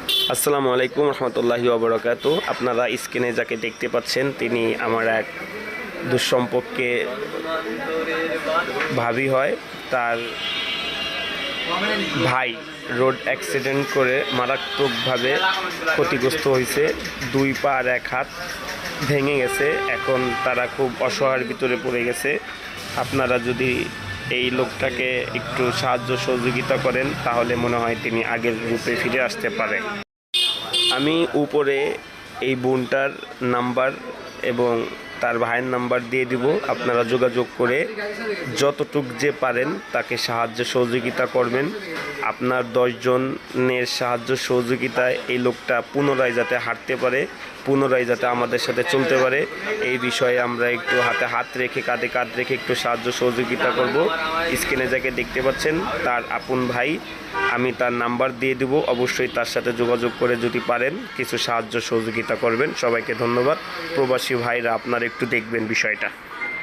আসসালামু আলাইকুম রহমতুল্লাহি ওয়া বারাকাতুহু। আপনারা স্ক্রিনে যাকে দেখতে পাচ্ছেন তিনি আমার এক দুঃসম্পর্কে ভাবি হয়। তার ভাই রোড অ্যাক্সিডেন্ট করে মারাত্মকভাবে ক্ষতিগ্রস্ত হয়েছে। 2 পা আর 1 হাত ভেঙে গেছে। এখন তারা খুব অসহায়ের ভিতরে পড়ে গেছে। আপনারা যদি এই লোকটাকে একটু সাহায্য সহযোগিতা করেন তাহলে মনে হয় তিনি আগের রূপে ফিরে আসতে পারে। আমি উপরে এই বোনটার নাম্বার এবং তার ভাইয়ের নাম্বার দিয়ে দিব। আপনারা যোগাযোগ করে যতটুক যে পারেন তাকে সাহায্য সহযোগিতা করবেন। আপনার 10 জনের সাহায্য সহযোগিতায় এই লোকটা পুনরায় যাতে হাঁটতে পারে, পুনরায় যাতে আমাদের সাথে চলতে পারে, এই বিষয়ে আমরা একটু হাতে হাত রেখে কাঁধে কাঁধ রেখে একটু সাহায্য সহযোগিতা করব। স্ক্রিনে যাকে দেখতে পাচ্ছেন তার আপন ভাই, আমি তার নাম্বার দিয়ে দেব। অবশ্যই তার সাথে যোগাযোগ করে যদি পারেন কিছু সাহায্য সহযোগিতা করবেন। সবাইকে ধন্যবাদ। প্রবাসী ভাইরা আপনারা একটু দেখবেন বিষয়টা।